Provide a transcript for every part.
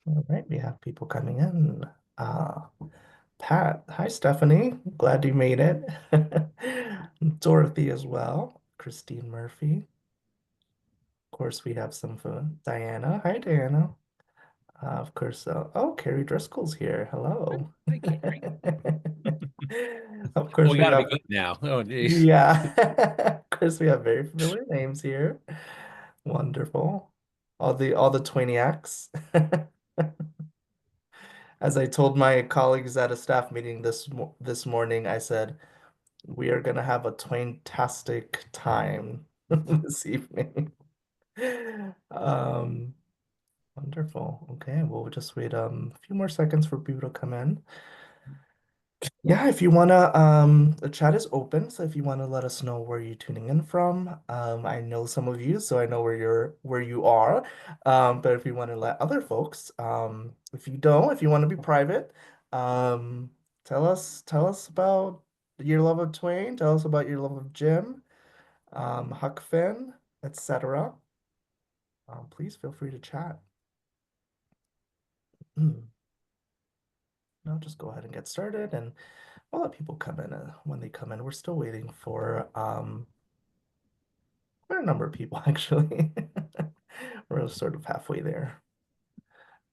All right, we have people coming in. Uh, Pat, hi Stephanie, glad you made it. Dorothy as well. Christine Murphy. Of course, we have some for Diana. Hi, Diana. Of course, oh, Carrie Driscoll's here. Hello. Hi, Carrie. Of Oh, course, we we got to be have, good now. Oh, geez. yeah. Of course, we have very familiar names here. Wonderful. All the Twainiacs. As I told my colleagues at a staff meeting this morning, I said, we are gonna have a Twain-tastic time this evening. Um, Wonderful. Okay, well, we'll just wait a few more seconds for people to come in. Yeah, if you wanna, the chat is open, so if you wanna let us know where you're tuning in from, I know some of you, so I know where you are. But if you want to let other folks, if you don't, if you want to be private, um, tell us about your love of Twain, tell us about your love of Jim, Huck Finn, etc. Please feel free to chat. I'll just go ahead and get started, and I'll let people come in when they come in. We're still waiting for quite a number of people actually. We're sort of halfway there.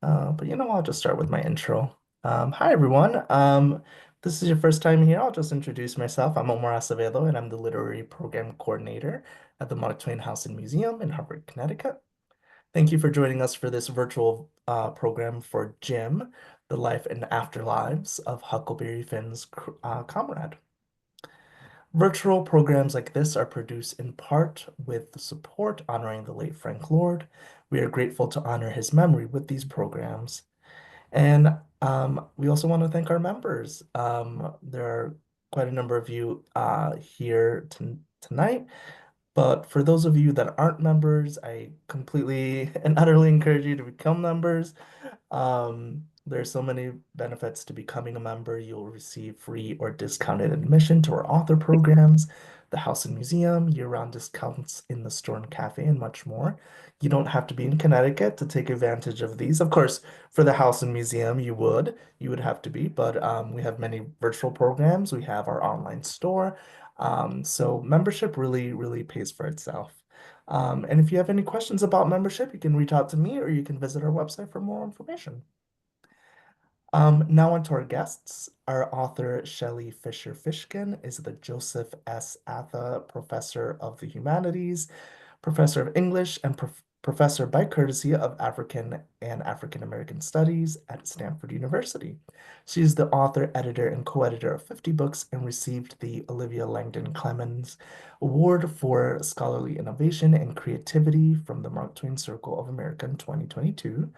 But I'll just start with my intro. Hi everyone. This is your first time here. I'll just introduce myself. I'm Omar Acevedo, and I'm the literary program coordinator at the Mark Twain House and Museum in Hartford, Connecticut. Thank you for joining us for this virtual program for Jim, the life and afterlives of Huckleberry Finn's comrade. Virtual programs like this are produced in part with the support honoring the late Frank Lord. We are grateful to honor his memory with these programs. And we also want to thank our members. There are quite a number of you here tonight. But for those of you that aren't members, I completely and utterly encourage you to become members. There's so many benefits to becoming a member. You'll receive free or discounted admission to our author programs, the house and museum, year-round discounts in the store and cafe, and much more. You don't have to be in Connecticut to take advantage of these. Of course, for the house and museum, you would have to be, but we have many virtual programs. We have our online store. So membership really, really pays for itself. And if you have any questions about membership, you can reach out to me or you can visit our website for more information. Now on to our guests. Our author, Shelley Fisher Fishkin, is the Joseph S. Atha Professor of the Humanities, Professor of English, and Professor by courtesy of African and African American Studies at Stanford University. She is the author, editor, and co-editor of 50 books and received the Olivia Langdon Clemens Award for Scholarly Innovation and Creativity from the Mark Twain Circle of America in 2022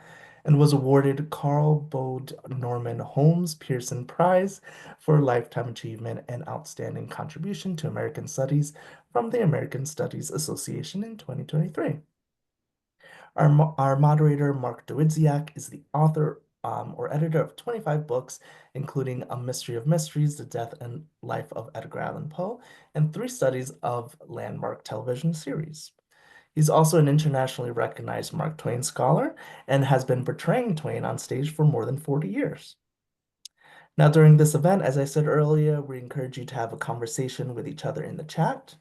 and was awarded Carl Bode Norman Holmes Pearson Prize for Lifetime Achievement and Outstanding Contribution to American Studies from the American Studies Association in 2023. Our moderator, Mark Dawidziak, is the author or editor of 25 books, including A Mystery of Mysteries, The Death and Life of Edgar Allan Poe, and 3 studies of landmark television series. He's also an internationally recognized Mark Twain scholar and has been portraying Twain on stage for more than 40 years. Now, during this event, as I said earlier, we encourage you to have a conversation with each other in the chat.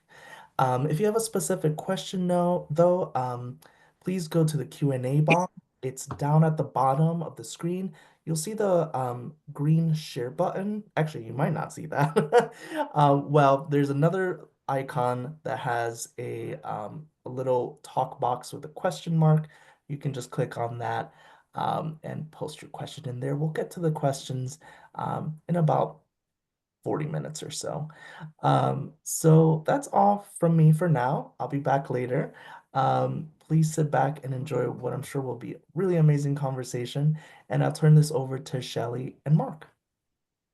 If you have a specific question, though, please go to the Q&A box. It's down at the bottom of the screen. You'll see the green share button. Actually, you might not see that. Well, there's another icon that has a little talk box with a question mark. You can just click on that and post your question in there. We'll get to the questions in about 40 minutes or so. So that's all from me for now. I'll be back later. Please sit back and enjoy what I'm sure will be a really amazing conversation. And I'll turn this over to Shelley and Mark.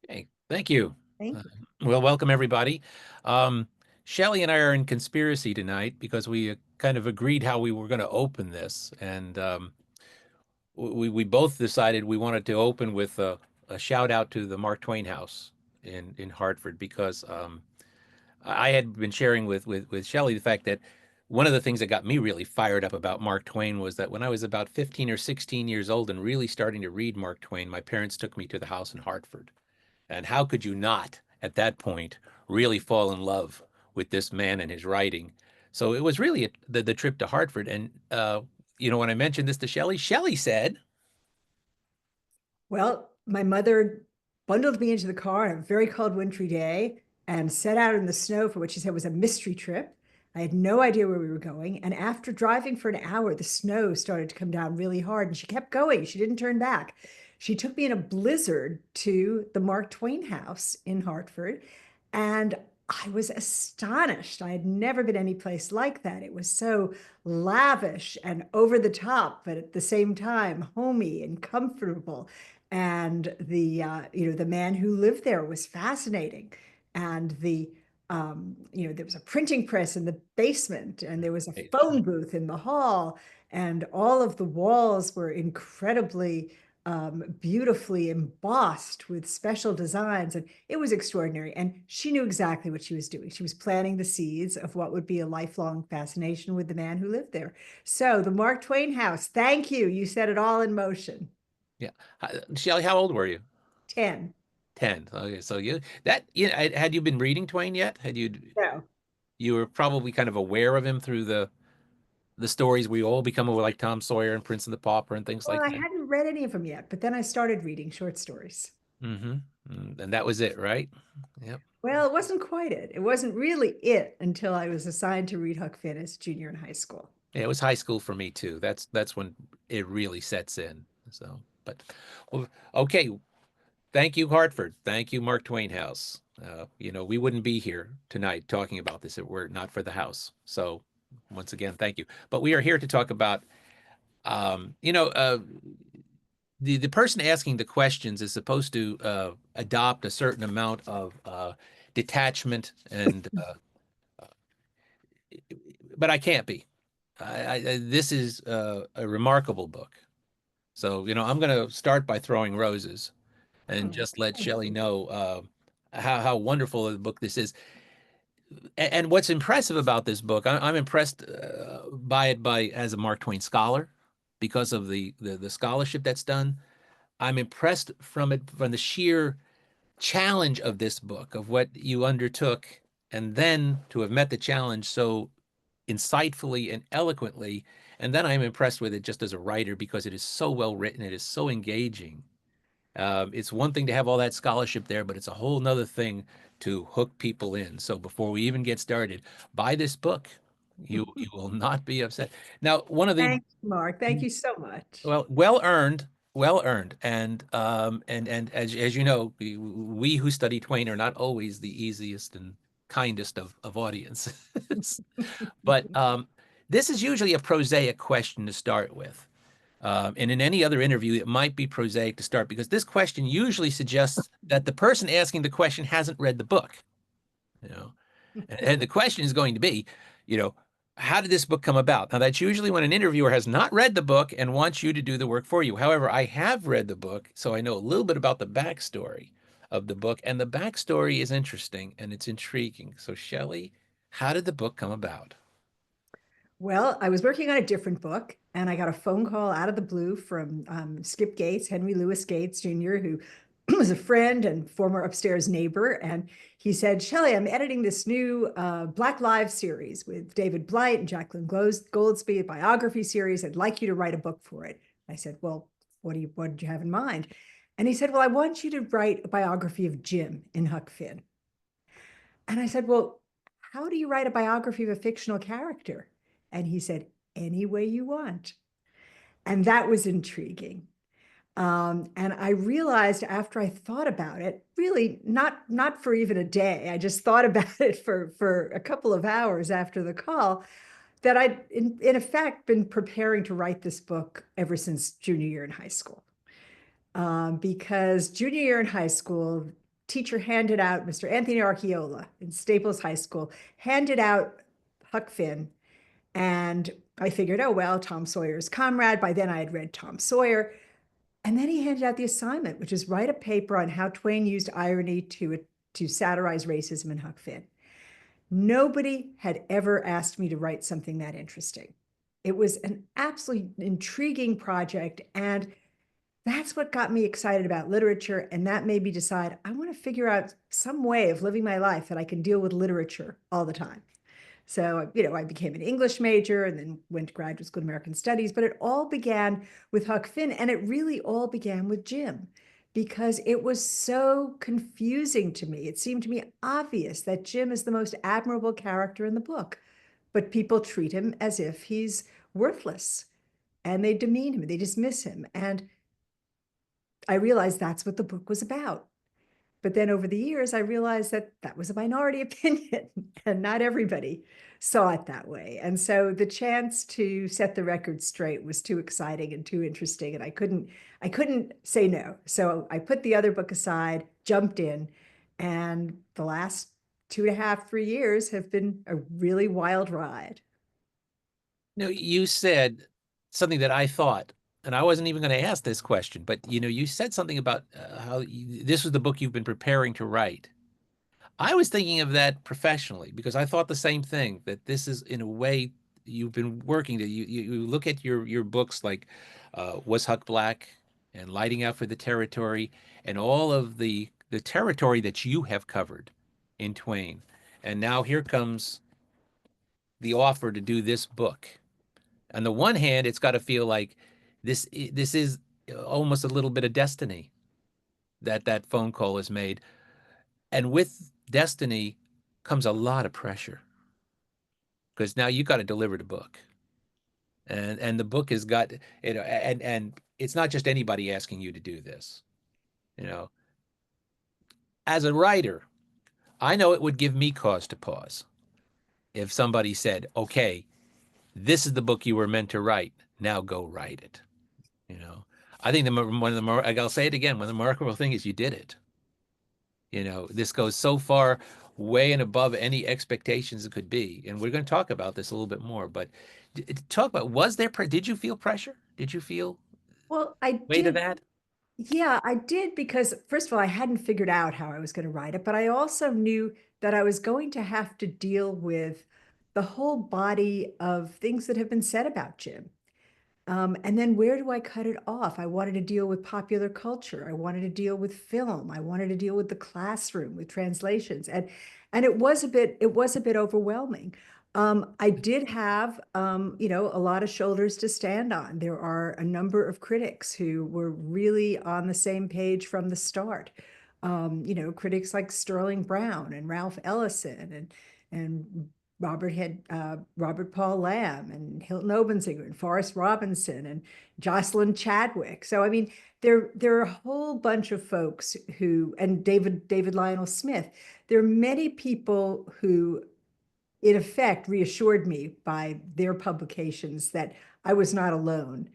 Hey, thank you. Thank Uh, you. well, welcome everybody. Um, Shelley and I are in conspiracy tonight because we kind of agreed how we were going to open this, and we both decided we wanted to open with a shout out to the Mark Twain House in Hartford because I had been sharing with Shelley the fact that one of the things that got me really fired up about Mark Twain was that when I was about 15 or 16 years old and really starting to read Mark Twain, my parents took me to the house in Hartford. And how could you not, at that point, really fall in love with this man and his writing? So it was really the trip to Hartford. And, when I mentioned this to Shelley, Shelley said, Well, my mother bundled me into the car on a very cold wintry day and set out in the snow for what she said was a mystery trip. I had no idea where we were going. And after driving for an hour, the snow started to come down really hard and she kept going. She didn't turn back. She took me in a blizzard to the Mark Twain house in Hartford. And I was astonished. I had never been any place like that. It was so lavish and over the top, but at the same time, homey and comfortable. And the man who lived there was fascinating. And there was a printing press in the basement, and there was a hey, phone booth in the hall, and all of the walls were incredibly beautifully embossed with special designs. And it was extraordinary. And she knew exactly what she was doing. She was planting the seeds of what would be a lifelong fascination with the man who lived there. So the Mark Twain house, thank you. You set it all in motion. yeah. Shelley, how old were you? 10. 10. Okay, so had you been reading Twain yet? No. You were probably kind of aware of him through the stories we all become aware, like Tom Sawyer and Prince and the Pauper and things Well, like I that. hadn't read any of them yet, but then I started reading short stories. Mm-hmm. And that was it, right? Yep. Well, it wasn't quite it. It wasn't really it until I was assigned to read Huck Finn as a junior in high school. Yeah, it was high school for me too. That's when it really sets in. So, but well, okay. Thank you, Hartford. Thank you, Mark Twain House. We wouldn't be here tonight talking about this if it were not for the house. So, once again, thank you. But we are here to talk about, um, you know, uh, the person asking the questions is supposed to adopt a certain amount of detachment but I can't be. This is a remarkable book. So, I'm going to start by throwing roses and Oh, just let thank Shelley you. know how wonderful a book this is. And what's impressive about this book, I'm impressed by it as a Mark Twain scholar because of the scholarship that's done. I'm impressed from the sheer challenge of this book, of what you undertook, and then to have met the challenge so insightfully and eloquently. And then I'm impressed with it just as a writer because it is so well written. It is so engaging. It's one thing to have all that scholarship there, but it's a whole nother thing to hook people in. So before we even get started, buy this book. You will not be upset. Now, one of the Thanks, Mark. Thank you so much. well earned, well earned, and as you know, we who study Twain are not always the easiest and kindest of audiences. But this is usually a prosaic question to start with. And in any other interview, it might be prosaic to start because this question usually suggests that the person asking the question hasn't read the book. You know, and the question is going to be, you know, how did this book come about? Now, that's usually when an interviewer has not read the book and wants you to do the work for you. However, I have read the book, so I know a little bit about the backstory of the book, and the backstory is interesting and it's intriguing. So, Shelley, how did the book come about? Well, I was working on a different book and I got a phone call out of the blue from Skip Gates, Henry Louis Gates Jr., who was a friend and former upstairs neighbor. And he said, Shelley, I'm editing this new Black Lives series with David Blight and Jacqueline Goldsby, a biography series. I'd like you to write a book for it. I said, well, what did you have in mind? And he said, well, I want you to write a biography of Jim in Huck Finn. And I said, well, how do you write a biography of a fictional character? And he said, any way you want. And that was intriguing. And I realized after I thought about it, really not for even a day, I just thought about it for a couple of hours after the call, that I'd in effect been preparing to write this book ever since junior year in high school. Because junior year in high school, teacher handed out, Mr. Anthony Archiola in Staples High School, handed out Huck Finn. And I figured, oh, well, Tom Sawyer's Comrade. By then I had read Tom Sawyer. And then he handed out the assignment, which is write a paper on how Twain used irony to satirize racism in Huck Finn. Nobody had ever asked me to write something that interesting. It was an absolutely intriguing project. And that's what got me excited about literature. And that made me decide I want to figure out some way of living my life that I can deal with literature all the time. So, I became an English major and then went to graduate school in American Studies, but it all began with Huck Finn. And it really all began with Jim because it was so confusing to me. It seemed to me obvious that Jim is the most admirable character in the book, but people treat him as if he's worthless and they demean him, they dismiss him. And I realized that's what the book was about. But then over the years, I realized that that was a minority opinion and not everybody saw it that way. And so the chance to set the record straight was too exciting and too interesting. And I couldn't say no. So I put the other book aside, jumped in, and the last 2.5, 3 years have been a really wild ride. No, you said something that I thought, and I wasn't even going to ask this question, but you said something about how this was the book you've been preparing to write. I was thinking of that professionally because I thought the same thing, that this is in a way you've been working to you look at your books like Was Huck Black and Lighting Out for the Territory and all of the territory that you have covered in Twain. And now here comes the offer to do this book. On the one hand, it's got to feel like this is almost a little bit of destiny that that phone call is made. And with destiny comes a lot of pressure because now you got to deliver the book. And the book has got and it's not just anybody asking you to do this. You know, as a writer, I know it would give me cause to pause if somebody said, "Okay, this is the book you were meant to write. Now go write it." You know, I think one of the more I'll say it again, one of the remarkable thing is you did it. This goes so far way and above any expectations it could be. And we're going to talk about this a little bit more, but talk about, did you feel pressure? Did you feel Well, I weight of did. that? Yeah, I did because, first of all, I hadn't figured out how I was going to write it, but I also knew that I was going to have to deal with the whole body of things that have been said about Jim. And then where do I cut it off? I wanted to deal with popular culture. I wanted to deal with film. I wanted to deal with the classroom, with translations. And it was a bit overwhelming. I did have, a lot of shoulders to stand on. There are a number of critics who were really on the same page from the start. Critics like Sterling Brown and Ralph Ellison and Robert Paul Lamb and Hilton Obensinger and Forrest Robinson and Jocelyn Chadwick. So I mean, there are a whole bunch of folks who, and David Lionel Smith. There are many people who, in effect, reassured me by their publications that I was not alone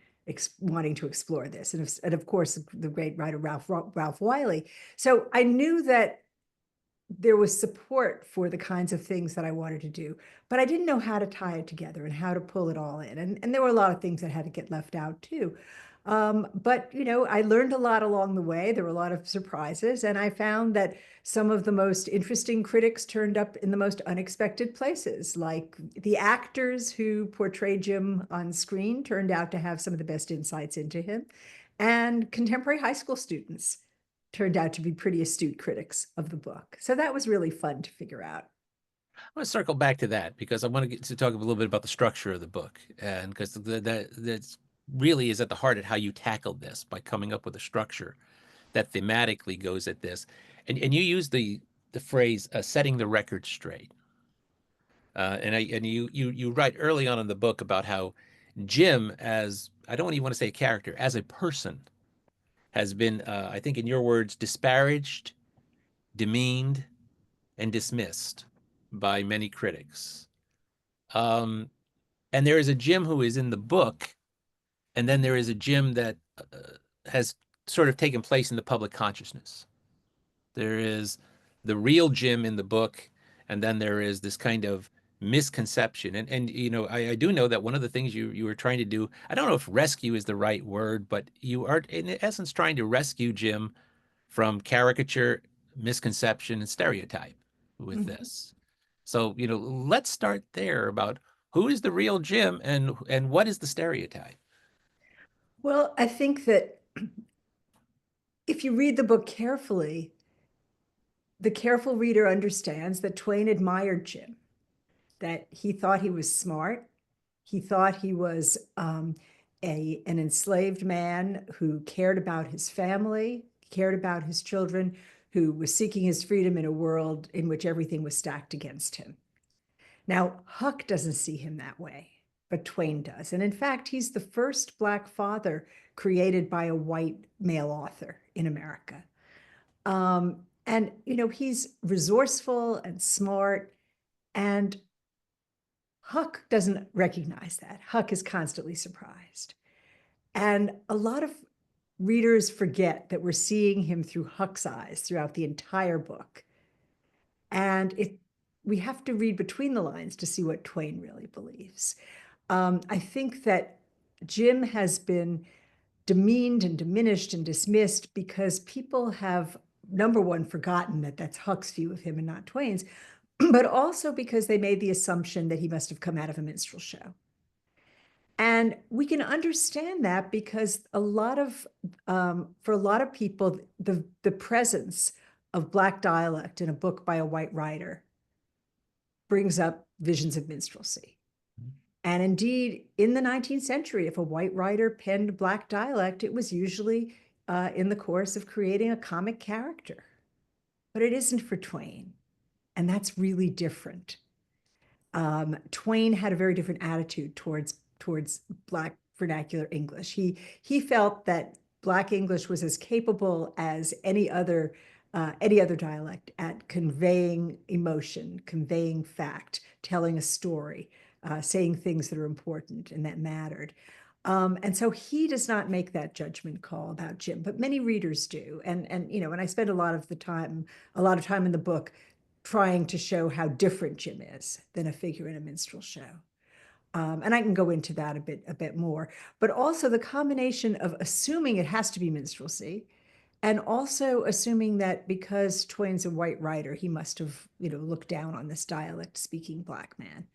wanting to explore this, and of course the great writer Ralph Wiley. So I knew that there was support for the kinds of things that I wanted to do, but I didn't know how to tie it together and how to pull it all in. And there were a lot of things that had to get left out too. But I learned a lot along the way. There were a lot of surprises, and I found that some of the most interesting critics turned up in the most unexpected places. Like the actors who portrayed Jim on screen turned out to have some of the best insights into him, and contemporary high school students turned out to be pretty astute critics of the book. So that was really fun to figure out. I want to circle back to that because I want to get to talk a little bit about the structure of the book, and because that's really is at the heart of how you tackled this by coming up with a structure that thematically goes at this. And you use the phrase setting the record straight. And you write early on in the book about how Jim, as I don't even want to say a character, as a person, has been, I think in your words, disparaged, demeaned, and dismissed by many critics. Um, and there is a Jim who is in the book, and then there is a Jim that has sort of taken place in the public consciousness. There is the real Jim in the book, and then there is this kind of misconception. And I do know that one of the things you were trying to do, I don't know if rescue is the right word, but you are in essence trying to rescue Jim from caricature, misconception, and stereotype with Mhm. this. So, let's start there about who is the real Jim and what is the stereotype? Well, I think that if you read the book carefully, the careful reader understands that Twain admired Jim, that he thought he was smart. He thought he was an enslaved man who cared about his family, cared about his children, who was seeking his freedom in a world in which everything was stacked against him. Now, Huck doesn't see him that way, but Twain does. And in fact, he's the first Black father created by a white male author in America. And, he's resourceful and smart. And Huck doesn't recognize that. Huck is constantly surprised. And a lot of readers forget that we're seeing him through Huck's eyes throughout the entire book. And we have to read between the lines to see what Twain really believes. I think that Jim has been demeaned and diminished and dismissed because people have, number one, forgotten that that's Huck's view of him and not Twain's, but also because they made the assumption that he must have come out of a minstrel show. And we can understand that because for a lot of people, the presence of Black dialect in a book by a white writer brings up visions of minstrelsy. And indeed, in the 19th century, if a white writer penned Black dialect, it was usually in the course of creating a comic character. But it isn't for Twain. And that's really different. Twain had a very different attitude towards Black vernacular English. He felt that Black English was as capable as any other dialect at conveying emotion, conveying fact, telling a story, saying things that are important and that mattered. And so he does not make that judgment call about Jim, but many readers do. And I spend a lot of time in the book trying to show how different Jim is than a figure in a minstrel show. And I can go into that a bit more, but also the combination of assuming it has to be minstrelsy and also assuming that because Twain's a white writer, he must have, looked down on this dialect speaking Black man.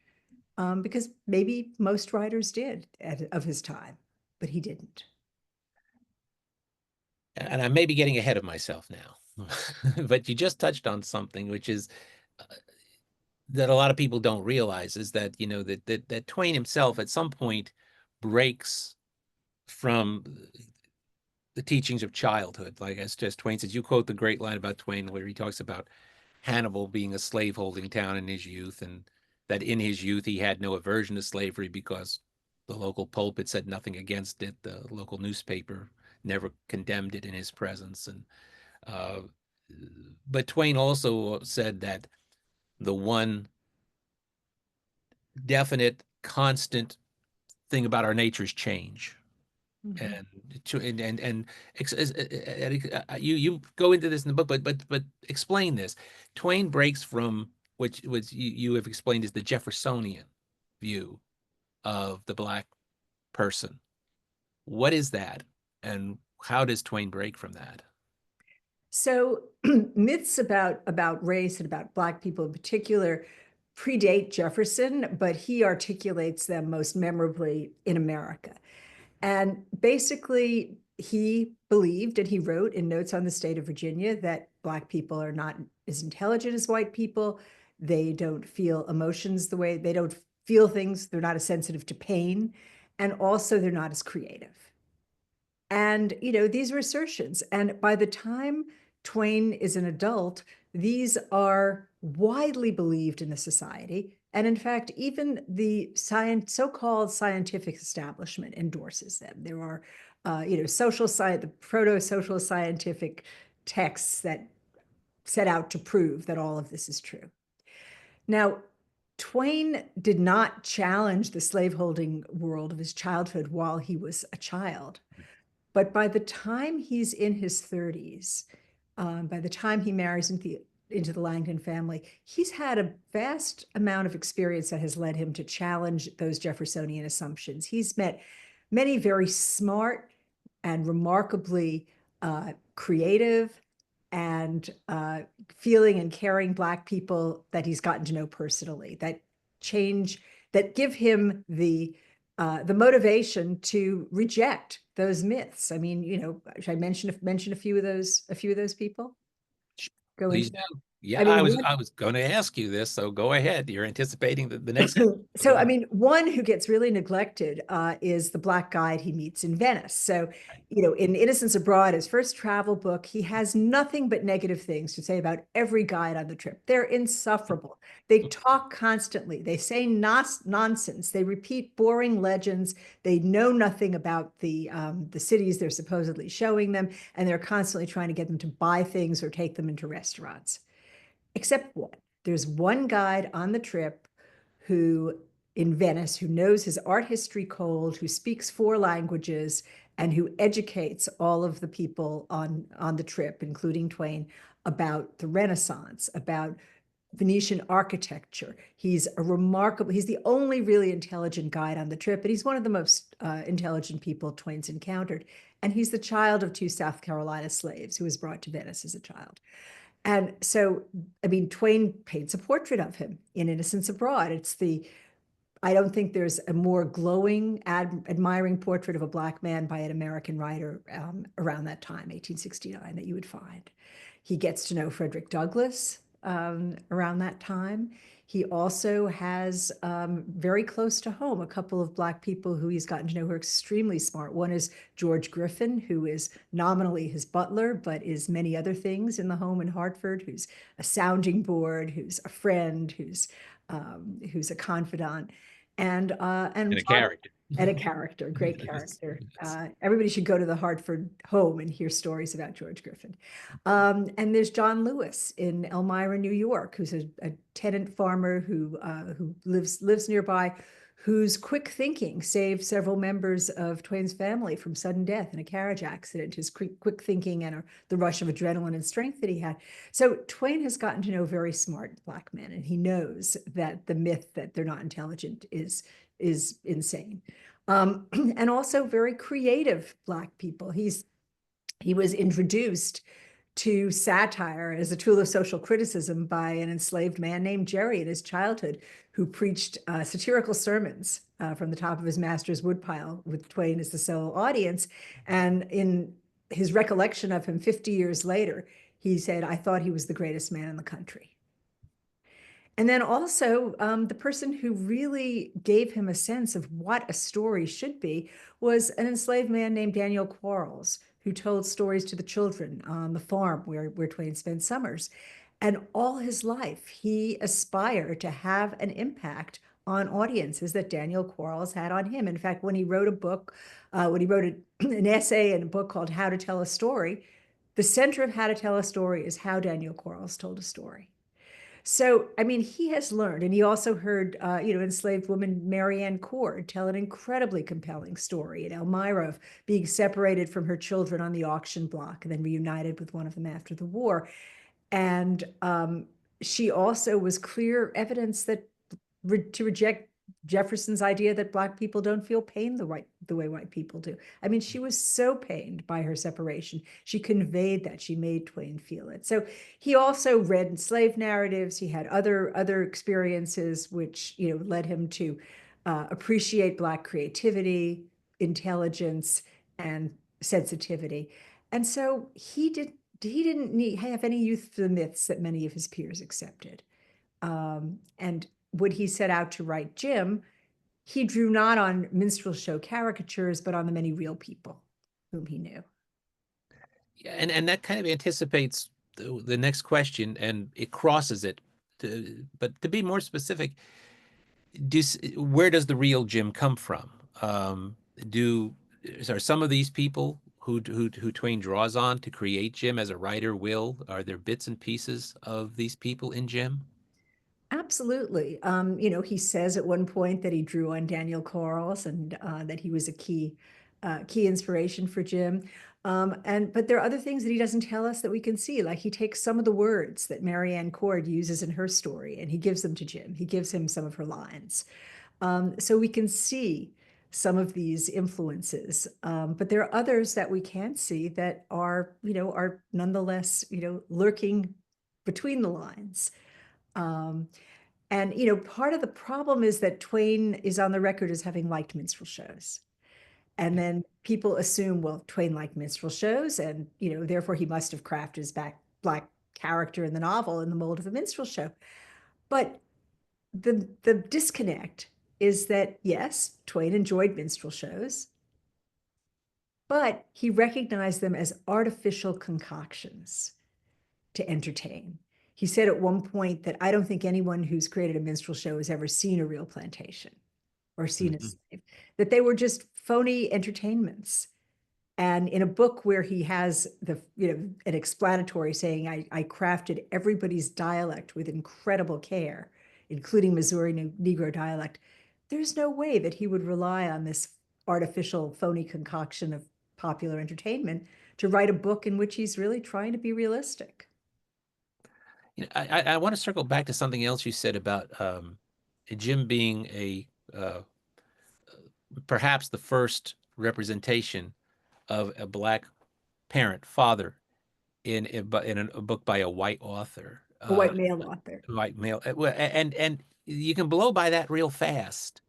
Because maybe most writers did of his time, but he didn't. And I may be getting ahead of myself now, but you just touched on something which is that a lot of people don't realize is that, that Twain himself at some point breaks from the teachings of childhood. Like as Twain says, you quote the great line about Twain where he talks about Hannibal being a slaveholding town in his youth, and that in his youth he had no aversion to slavery because the local pulpit said nothing against it. The local newspaper never condemned it in his presence. And but Twain also said that the one definite, constant thing about our nature is change. Mhm. And you go into this in the book, but explain this. Twain breaks from which you have explained is the Jeffersonian view of the Black person. What is that, and how does Twain break from that? So myths about race and about Black people in particular predate Jefferson, but he articulates them most memorably in America. And basically, he believed and he wrote in Notes on the State of Virginia that Black people are not as intelligent as white people. They don't feel emotions the way they don't feel things. They're not as sensitive to pain. And also, they're not as creative. And, these are assertions. And by the time Twain is an adult, these are widely believed in the society. And in fact, even the so-called scientific establishment endorses them. There are, social science, the proto-social scientific texts that set out to prove that all of this is true. Now, Twain did not challenge the slaveholding world of his childhood while he was a child. But by the time he's in his 30s, by the time he marries into the Langdon family, he's had a vast amount of experience that has led him to challenge those Jeffersonian assumptions. He's met many very smart and remarkably creative and feeling and caring Black people that he's gotten to know personally, that change, that give him the motivation to reject those myths. I mean, should I mention a few of those people? Go Please into do. that. Yeah, I mean, I was going to ask you this, so go ahead. You're anticipating the next. so, Go I ahead. mean, one who gets really neglected is the Black guide he meets in Venice. So, in Innocents Abroad, his first travel book, he has nothing but negative things to say about every guide on the trip. They're insufferable. They talk constantly. They say nonsense. They repeat boring legends. They know nothing about the cities they're supposedly showing them, and they're constantly trying to get them to buy things or take them into restaurants. Except one. There's one guide on the trip who in Venice who knows his art history cold, who speaks 4 languages, and who educates all of the people on the trip, including Twain, about the Renaissance, about Venetian architecture. He's the only really intelligent guide on the trip, but he's one of the most intelligent people Twain's encountered. And he's the child of 2 South Carolina slaves who was brought to Venice as a child. And so, I mean, Twain paints a portrait of him in Innocents Abroad. I don't think there's a more glowing, admiring portrait of a Black man by an American writer around that time, 1869, that you would find. He gets to know Frederick Douglass around that time. He also has very close to home a couple of Black people who he's gotten to know who are extremely smart. One is George Griffin, who is nominally his butler, but is many other things in the home in Hartford, who's a sounding board, who's a friend, who's a confidant, and And and a character. and a character, great character. Everybody should go to the Hartford home and hear stories about George Griffin. And there's John Lewis in Elmira, New York, who's a tenant farmer who lives nearby, whose quick thinking saved several members of Twain's family from sudden death in a carriage accident. His quick thinking and the rush of adrenaline and strength that he had. So Twain has gotten to know very smart Black men, and he knows that the myth that they're not intelligent is insane. And also very creative Black people. He was introduced to satire as a tool of social criticism by an enslaved man named Jerry in his childhood, who preached satirical sermons from the top of his master's woodpile with Twain as the sole audience. And in his recollection of him 50 years later, he said, "I thought he was the greatest man in the country." And then also, the person who really gave him a sense of what a story should be was an enslaved man named Daniel Quarles, who told stories to the children on the farm where Twain spent summers. And all his life, he aspired to have an impact on audiences that Daniel Quarles had on him. In fact, when he wrote an essay in a book called How to Tell a Story, the center of How to Tell a Story is how Daniel Quarles told a story. So, I mean, he has learned, and he also heard, enslaved woman Mary Ann Cord tell an incredibly compelling story in Elmira of being separated from her children on the auction block and then reunited with one of them after the war. And she also was clear evidence that to reject Jefferson's idea that Black people don't feel pain the way white people do. I mean, she was so pained by her separation. She conveyed that. She made Twain feel it. So he also read slave narratives. He had other experiences which led him to appreciate Black creativity, intelligence, and sensitivity. And so he didn't have any youth for the myths that many of his peers accepted. And when he set out to write Jim, he drew not on minstrel show caricatures, but on the many real people whom he knew. Yeah, and that kind of anticipates the next question, and it crosses it. But to be more specific, where does the real Jim come from? Do Are some of these people who Twain draws on to create Jim as a writer will? Are there bits and pieces of these people in Jim? Absolutely. He says at one point that he drew on Daniel Quarles and that he was a key inspiration for Jim. But there are other things that he doesn't tell us that we can see. Like he takes some of the words that Mary Ann Cord uses in her story and he gives them to Jim. He gives him some of her lines. So we can see some of these influences. But there are others that we can't see that are, are nonetheless, lurking between the lines. Um, and, part of the problem is that Twain is on the record as having liked minstrel shows. And then people assume, well, Twain liked minstrel shows, and, therefore he must have crafted his black character in the novel in the mold of a minstrel show. But the disconnect is that, yes, Twain enjoyed minstrel shows, but he recognized them as artificial concoctions to entertain. He said at one point that I don't think anyone who's created a minstrel show has ever seen a real plantation or seen a Mhm. slave, that they were just phony entertainments. And in a book where he has an explanatory saying, I crafted everybody's dialect with incredible care, including Missouri Negro dialect, there's no way that he would rely on this artificial phony concoction of popular entertainment to write a book in which he's really trying to be realistic. I want to circle back to something else you said about Jim being perhaps the first representation of a black parent, father, in a book by a white author, A white male author. white male. And you can blow by that real fast,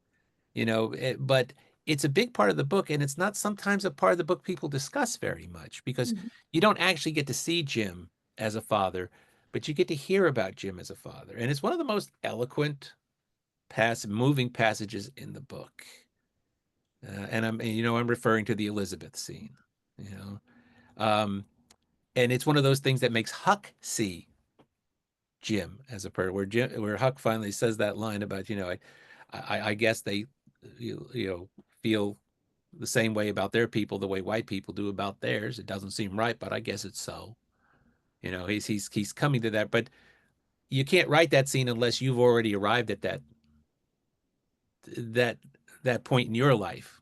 but it's a big part of the book, and it's not sometimes a part of the book people discuss very much because Mhm. you don't actually get to see Jim as a father, but you get to hear about Jim as a father. And it's one of the most eloquent, moving passages in the book. And I'm referring to the Elizabeth scene, you know. Um, and it's one of those things that makes Huck see Jim as a person, where Huck finally says that line about, I guess they, feel the same way about their people the way white people do about theirs. It doesn't seem right, but I guess it's so. He's coming to that, but you can't write that scene unless you've already arrived at that that point in your life.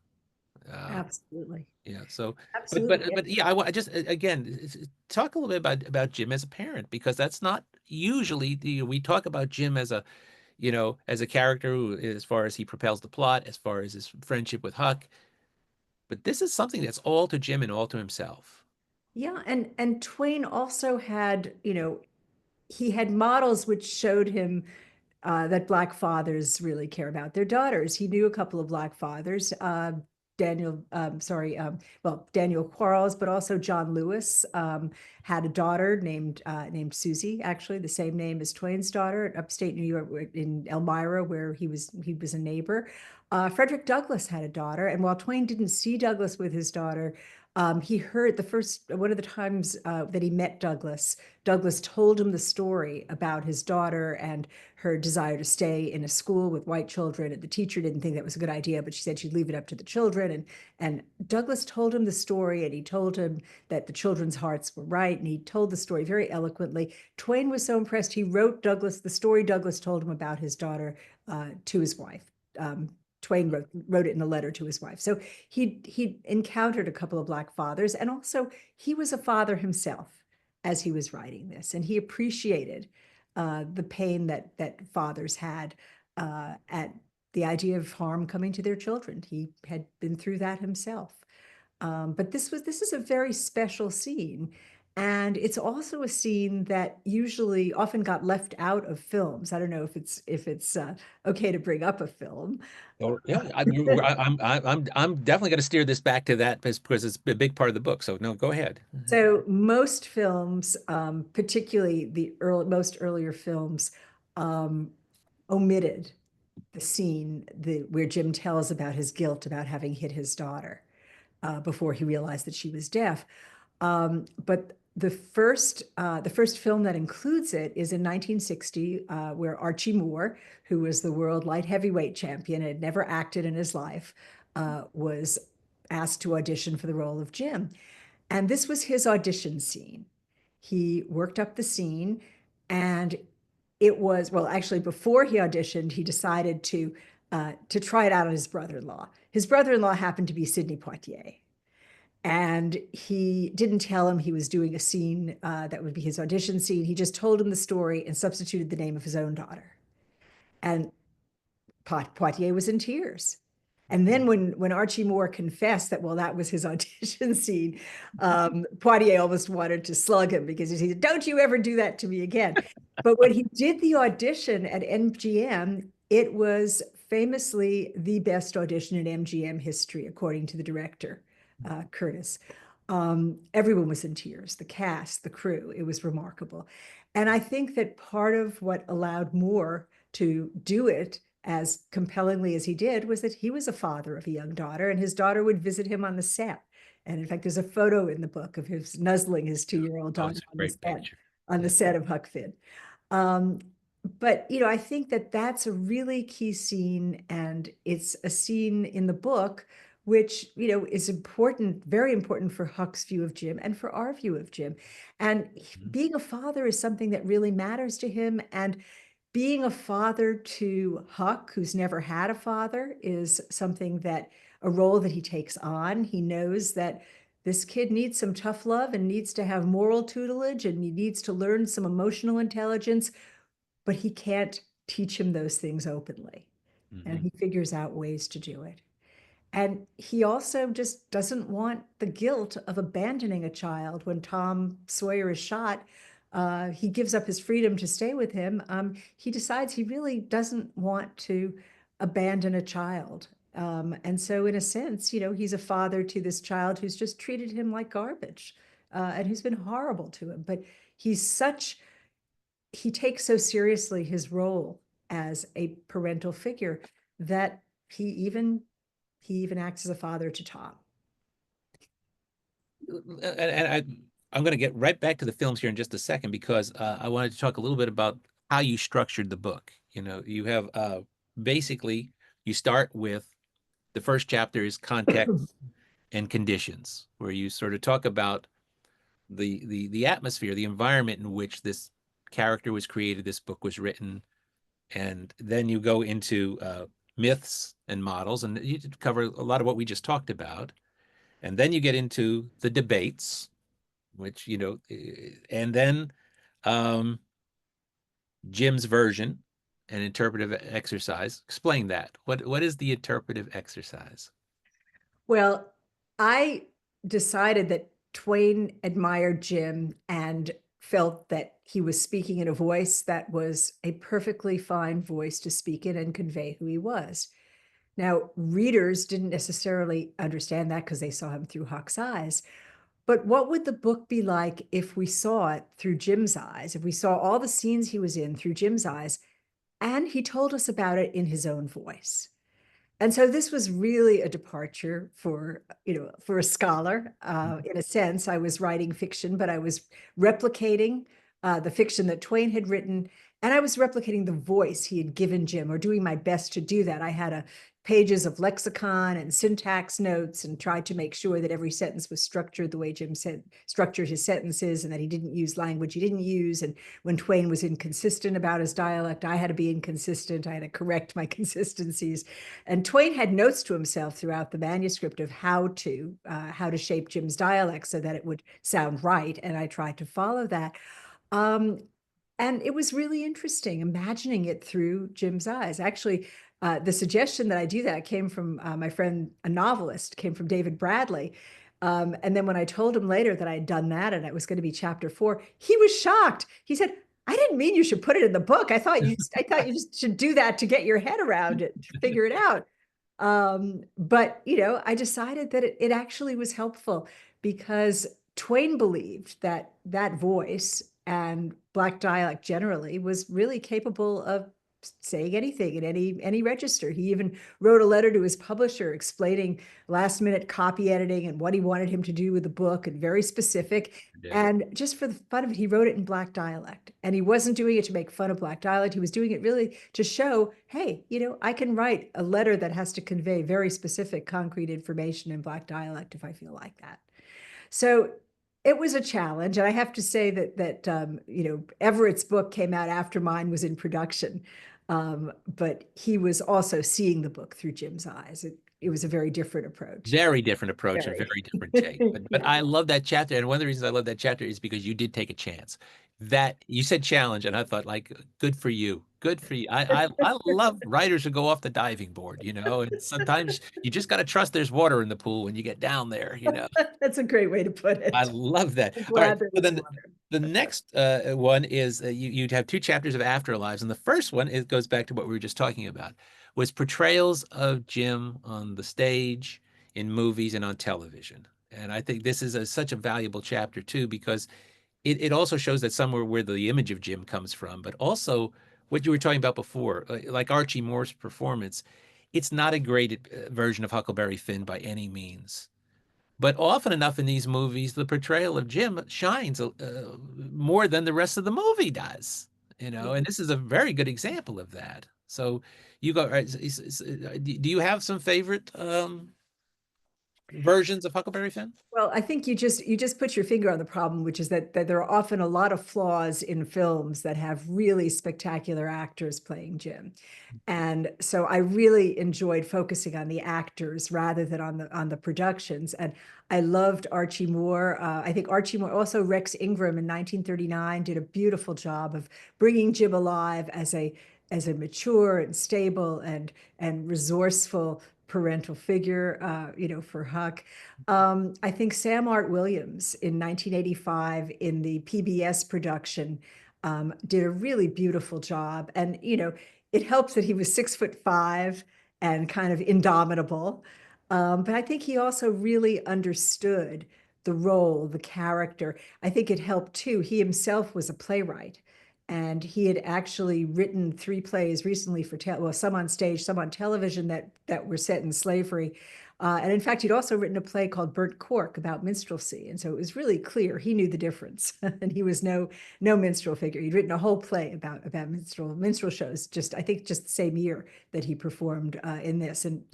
Uh, Absolutely. yeah. So, but Absolutely. but but yeah, I just again talk a little bit about Jim as a parent because that's not usually we talk about Jim as as a character who, as far as he propels the plot, as far as his friendship with Huck. But this is something that's all to Jim and all to himself. Yeah, and Twain also had, he had models which showed him that Black fathers really care about their daughters. He knew a couple of Black fathers, Daniel Quarles, but also John Lewis had a daughter named Susie, actually the same name as Twain's daughter in upstate New York, in Elmira, where he was a neighbor. Frederick Douglass had a daughter, and while Twain didn't see Douglass with his daughter, he heard one of the times that he met Douglass. Douglass told him the story about his daughter and her desire to stay in a school with white children. And the teacher didn't think that was a good idea, but she said she'd leave it up to the children. And Douglass told him the story, and he told him that the children's hearts were right. And he told the story very eloquently. Twain was so impressed, he wrote Douglass the story Douglass told him about his daughter to his wife. Twain wrote it in a letter to his wife. So he encountered a couple of Black fathers, and also he was a father himself as he was writing this, and he appreciated the pain that fathers had at the idea of harm coming to their children. He had been through that himself. But this is a very special scene. And it's also a scene that usually often got left out of films. I don't know if it's okay to bring up a film. Oh, yeah, I'm definitely going to steer this back to that because it's a big part of the book. So no, go ahead. So most films, particularly the most earlier films, um, omitted the scene where Jim tells about his guilt about having hit his daughter before he realized that she was deaf. But the first film that includes it is in 1960, where Archie Moore, who was the world light heavyweight champion, had never acted in his life, was asked to audition for the role of Jim. And this was his audition scene. He worked up the scene, and it was, well, actually, before he auditioned, he decided to try it out on his brother-in-law. His brother-in-law happened to be Sidney Poitier. And he didn't tell him he was doing a scene that would be his audition scene. He just told him the story and substituted the name of his own daughter. And Poitier was in tears. And then when Archie Moore confessed that, well, that was his audition scene, Poitier almost wanted to slug him because he said, "Don't you ever do that to me again." But when he did the audition at MGM, it was famously the best audition in MGM history, according to the director, Curtis. Everyone was in tears, the cast, the crew. It was remarkable. And I think that part of what allowed Moore to do it as compellingly as he did was that he was a father of a young daughter, and his daughter would visit him on the set. And in fact, there's a photo in the book of him nuzzling his 2-year-old Oh, daughter it's a great picture. on the Yeah. set of Huck Finn. But I think that that's a really key scene, and it's a scene in the book which is important, very important for Huck's view of Jim and for our view of Jim. And being a father is something that really matters to him. And being a father to Huck, who's never had a father, is something that a role that he takes on. He knows that this kid needs some tough love and needs to have moral tutelage, and he needs to learn some emotional intelligence, but he can't teach him those things openly. And he figures out ways to do it. And he also just doesn't want the guilt of abandoning a child. When Tom Sawyer is shot, he gives up his freedom to stay with him. He decides he really doesn't want to abandon a child. And so in a sense, he's a father to this child who's just treated him like garbage, and who's been horrible to him. But he takes so seriously his role as a parental figure that he even acts as a father to Tom. And I'm going to get right back to the films here in just a second, because I wanted to talk a little bit about how you structured the book. You have basically, you start with the first chapter is context and conditions, where you sort of talk about the atmosphere, the environment in which this character was created, this book was written, and then you go into myths and models, and you cover a lot of what we just talked about. And then you get into the debates, which, and then Jim's version, an interpretive exercise. Explain that. What is the interpretive exercise? Well, I decided that Twain admired Jim and felt that he was speaking in a voice that was a perfectly fine voice to speak in and convey who he was. Now, readers didn't necessarily understand that because they saw him through Huck's eyes. But what would the book be like if we saw it through Jim's eyes, if we saw all the scenes he was in through Jim's eyes, and he told us about it in his own voice? And so this was really a departure for a scholar. In a sense, I was writing fiction, but I was replicating the fiction that Twain had written, and I was replicating the voice he had given Jim, or doing my best to do that. I had pages of lexicon and syntax notes, and tried to make sure that every sentence was structured the way Jim structured his sentences, and that he didn't use language he didn't use. And when Twain was inconsistent about his dialect, I had to be inconsistent. I had to correct my consistencies. And Twain had notes to himself throughout the manuscript of how to shape Jim's dialect so that it would sound right, and I tried to follow that. And it was really interesting imagining it through Jim's eyes. Actually, the suggestion that I do that came from my friend, a novelist, came from David Bradley. And then when I told him later that I had done that and it was going to be chapter 4, he was shocked. He said, "I didn't mean you should put it in the book. I thought you just should do that to get your head around it, to figure it out." But I decided that it actually was helpful, because Twain believed that that voice and Black dialect generally was really capable of saying anything in any register. He even wrote a letter to his publisher explaining last minute copy editing and what he wanted him to do with the book, and very specific. And just for the fun of it, he wrote it in Black dialect. And he wasn't doing it to make fun of Black dialect. He was doing it really to show, hey, I can write a letter that has to convey very specific, concrete information in Black dialect if I feel like that. So it was a challenge. And I have to say that Everett's book came out after mine was in production. But he was also seeing the book through Jim's eyes. It was a very different approach. Very different approach and very different take. But I love that chapter. And one of the reasons I love that chapter is because you did take a chance. That you said challenge, and I thought like, good for you. Good for you. I love writers who go off the diving board, and sometimes you just got to trust there's water in the pool when you get down there. That's a great way to put I it. love that. I'm All right. glad there So was then water. the next one is you'd have two chapters of Afterlives. And the first one, it goes back to what we were just talking about, was portrayals of Jim on the stage, in movies, and on television. And I think this is such a valuable chapter too, because it also shows that somewhere where the image of Jim comes from, but also what you were talking about before, like Archie Moore's performance. It's not a great version of Huckleberry Finn by any means. But often enough in these movies, the portrayal of Jim shines more than the rest of the movie does, Yeah. and this is a very good example of that. So you go, do you have some favorite versions of Huckleberry Finn? Well, I think you just put your finger on the problem, which is that there are often a lot of flaws in films that have really spectacular actors playing Jim. And so I really enjoyed focusing on the actors rather than on the productions. And I loved Archie Moore. I think Archie Moore, also Rex Ingram in 1939, did a beautiful job of bringing Jim alive as a mature and stable and resourceful parental figure, for Huck. I think Sam Art Williams in 1985 in the PBS production did a really beautiful job. And, it helps that he was 6'5" and kind of indomitable. But I think he also really understood the role, the character. I think it helped too. He himself was a playwright. And he had actually written 3 plays recently for some on stage, some on television that were set in slavery. And in fact, he'd also written a play called Burnt Cork about minstrelsy. And so it was really clear he knew the difference. And he was no minstrel figure. He'd written a whole play about minstrel shows, I think just the same year that he performed in this. And,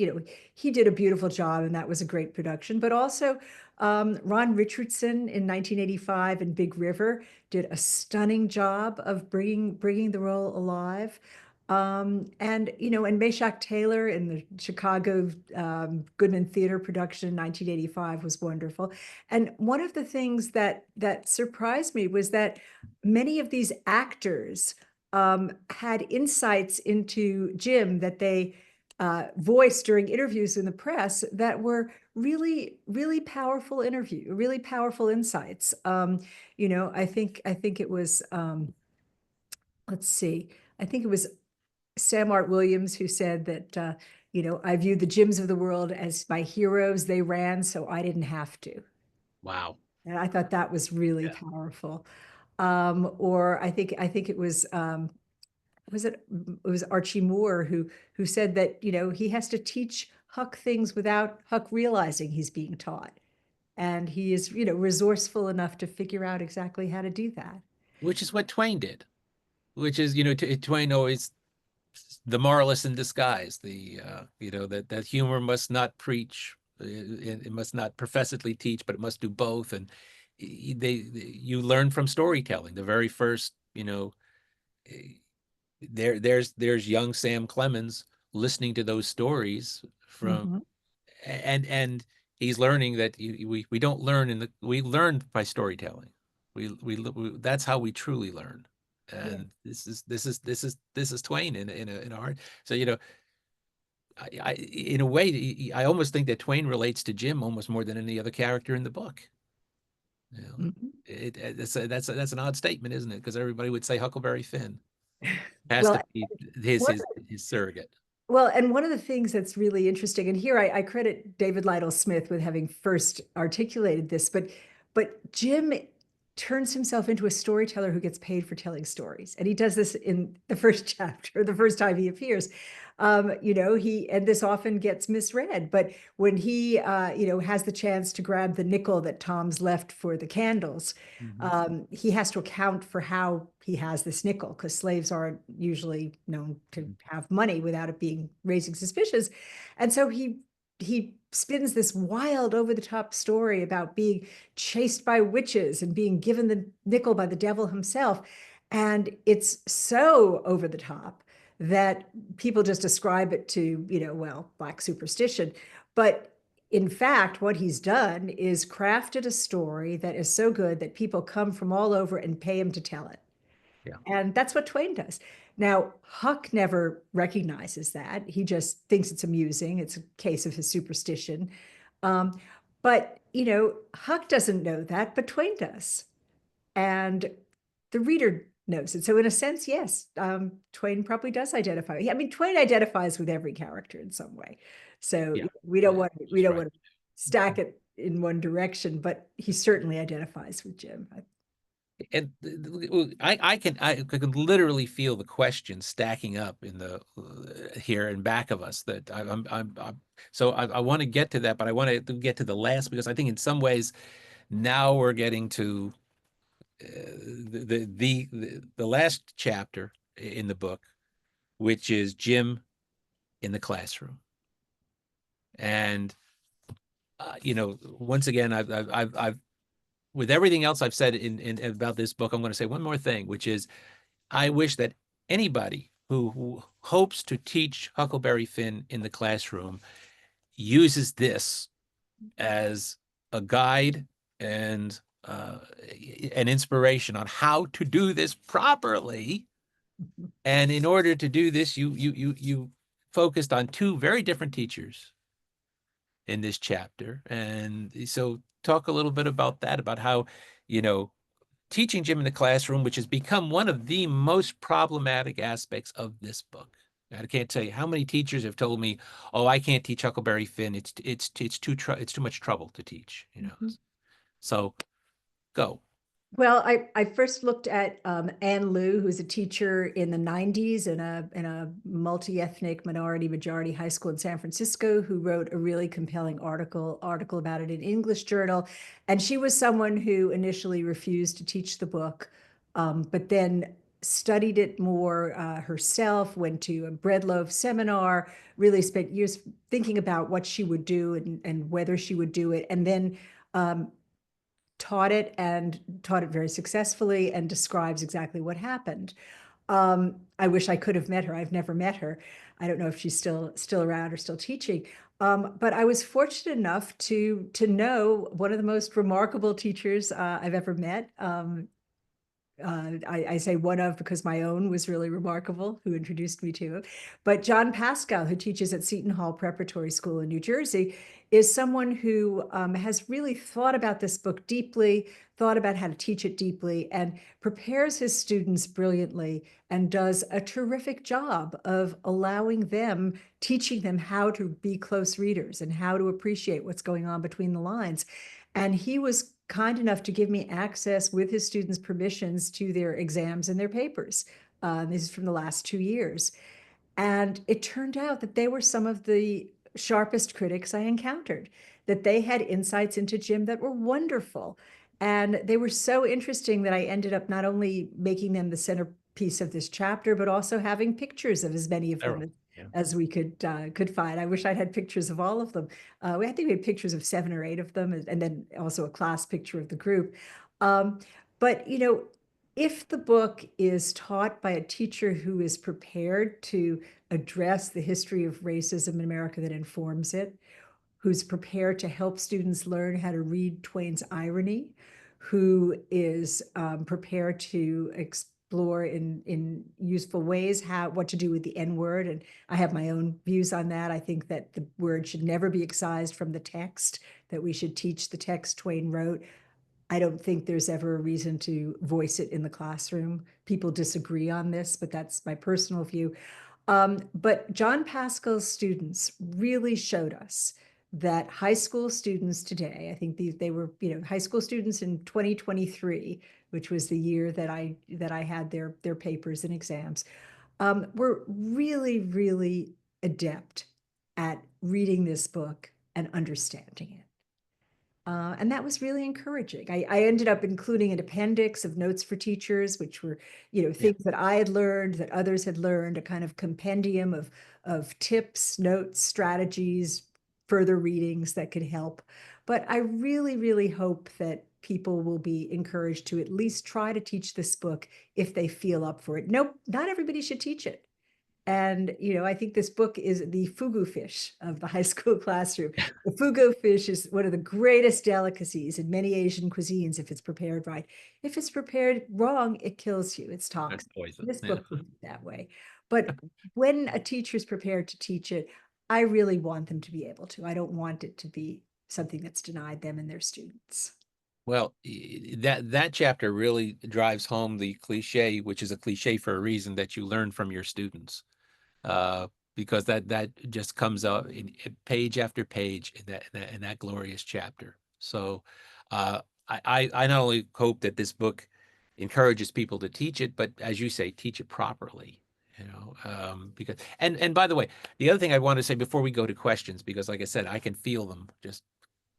he did a beautiful job, and that was a great production. But also Ron Richardson in 1985 in Big River did a stunning job of bringing the role alive. And Meshack Taylor in the Chicago Goodman Theater production in 1985 was wonderful. And one of the things that surprised me was that many of these actors had insights into Jim that they voiced during interviews in the press that were really, really really powerful insights. I think it was, let's see, I think it was Sam Art Williams who said that, I view the Jims of the world as my heroes. They ran, so I didn't have to. Wow. And I thought that was really Yeah. powerful. Or I think it was Archie Moore who said that, he has to teach Huck things without Huck realizing he's being taught. And he is, resourceful enough to figure out exactly how to do that. Which is what Twain did. Which is, Twain always the moralist in disguise. That humor must not preach, it must not professedly teach, but it must do both. And you learn from storytelling. The very first, eh, there's young Sam Clemens listening to those stories from, Mhm. and he's learning that we don't learn we learn by storytelling. That's how we truly learn. Yeah. And this is Twain in a heart. So in a way, I almost think that Twain relates to Jim almost more than any other character in the book. Mhm. That's an odd statement, isn't it? Because everybody would say Huckleberry Finn has Well, to be his one his his surrogate. Well, and one of the things that's really interesting, and here I credit David Lytle Smith with having first articulated this, but Jim turns himself into a storyteller who gets paid for telling stories. And he does this in the first chapter, the first time he appears. And this often gets misread, but when he has the chance to grab the nickel that Tom's left for the candles, Mhm. he has to account for how he has this nickel, because slaves aren't usually known to have money without it being raising suspicions. And so he spins this wild over the top story about being chased by witches and being given the nickel by the devil himself. And it's so over the top that people just ascribe it to, well, black superstition. But In fact, what he's done is crafted a story that is so good that people come from all over and pay him to tell it. Yeah. And that's what Twain does. Now, Huck never recognizes that. He just thinks it's amusing. It's a case of his superstition. Um, but, Huck doesn't know that, but Twain does. And the reader knows it. So in a sense, yes, Twain probably does identify. I mean, Twain identifies with every character in some way. So Yeah. we don't want we That's don't right. want to stack it in one direction, but he certainly identifies with Jim. And I can literally feel the questions stacking up in the here in back of us that so I want to get to that, but I want to get to the last because I think in some ways now we're getting to the last chapter in the book, which is Jim in the classroom. And once again, I've with everything else I've said in about this book, I'm going to say one more thing, which is I wish that anybody who hopes to teach Huckleberry Finn in the classroom uses this as a guide and an inspiration on how to do this properly. And in order to do this, you focused on two very different teachers in this chapter. And so talk a little bit about that, about how, teaching Jim in the classroom, which has become one of the most problematic aspects of this book. I can't tell you how many teachers have told me, "Oh, I can't teach Huckleberry Finn. It's too much trouble to teach." So go. Well, I first looked at Ann Liu, who's a teacher in the 90s in a multi-ethnic minority majority high school in San Francisco, who wrote a really compelling article about it in English Journal. And she was someone who initially refused to teach the book, but then studied it more herself, went to a bread loaf seminar, really spent years thinking about what she would do and whether she would do it, and then taught it very successfully and describes exactly what happened. I wish I could have met her. I've never met her. I don't know if she's still around or still teaching. But I was fortunate enough to know one of the most remarkable teachers I've ever met. I say one of because my own was really remarkable, who introduced me to it. But John Pascal, who teaches at Seton Hall Preparatory School in New Jersey, is someone who has really thought about this book deeply, thought about how to teach it deeply, and prepares his students brilliantly and does a terrific job of teaching them how to be close readers and how to appreciate what's going on between the lines. And he was kind enough to give me access with his students' permissions to their exams and their papers. This is from the last 2 years. And it turned out that they were some of the sharpest critics I encountered, that they had insights into Jim that were wonderful. And they were so interesting that I ended up not only making them the centerpiece of this chapter, but also having pictures of as many of them as we could find. I wish I'd had pictures of all of them. I think we had pictures of 7 or 8 of them, and then also a class picture of the group. But if the book is taught by a teacher who is prepared to address the history of racism in America that informs it, who's prepared to help students learn how to read Twain's irony, who is prepared to explore in useful ways what to do with the N-word. And I have my own views on that. I think that the word should never be excised from the text, that we should teach the text Twain wrote. I don't think there's ever a reason to voice it in the classroom. People disagree on this, but that's my personal view. But John Pascal's students really showed us that high school students today, I think they were, high school students in 2023, which was the year that I had their papers and exams, were really, really adept at reading this book and understanding it. And that was really encouraging. I ended up including an appendix of notes for teachers, which were, things that I had learned, that others had learned, a kind of compendium of tips, notes, strategies, further readings that could help. But I really, really hope that people will be encouraged to at least try to teach this book if they feel up for it. Nope, not everybody should teach it. And, I think this book is the fugu fish of the high school classroom. The fugu fish is one of the greatest delicacies in many Asian cuisines if it's prepared right. If it's prepared wrong, it kills you. It's That's toxic. poison. This Yeah. book puts it that way. But when a teacher is prepared to teach it, I really want them to be able to. I don't want it to be something that's denied them and their students. Well, that chapter really drives home the cliche, which is a cliche for a reason, that you learn from your students. Because that just comes out in page after page in that glorious chapter. So I not only hope that this book encourages people to teach it, but as you say, teach it properly. Because and by the way, the other thing I want to say before we go to questions, because like I said, I can feel them just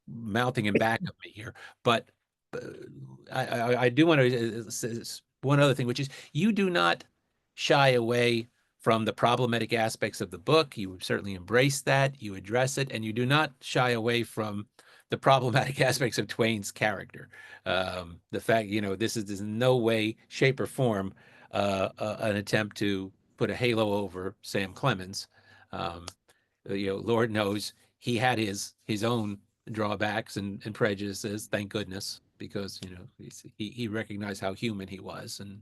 mounting in back of me here. But uh, I do want to say one other thing, which is you do not shy away from the problematic aspects of the book. You certainly embrace that, you address it, and you do not shy away from the problematic aspects of Twain's character. The fact, this is in no way, shape, or form an attempt to put a halo over Sam Clemens. Um, Lord knows he had his own drawbacks and prejudices, thank goodness, because he recognized how human he was, and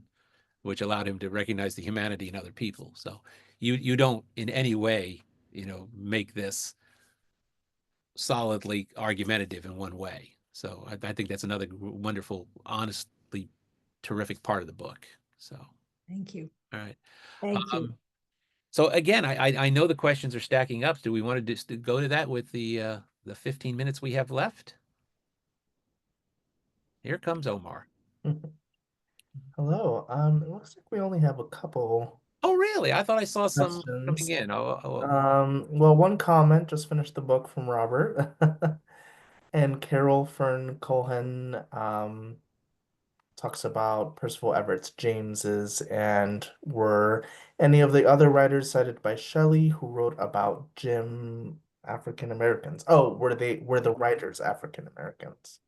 which allowed him to recognize the humanity in other people. So you don't in any way make this solidly argumentative in one way. So I think that's another wonderful, honestly terrific part of the book. So Thank you. all right. Thank you. So again, I know the questions are stacking up. Do we want to just go to that with the 15 minutes we have left? Here comes Omar. Hello. It looks like we only have a couple Oh, really? I thought I saw some coming questions. in. Well, one comment, just finished the book from Robert. And Carol Fern Cohen talks about Percival Everett's James's and were any of the other writers cited by Shelley who wrote about Jim African Americans? Oh, were the writers African Americans?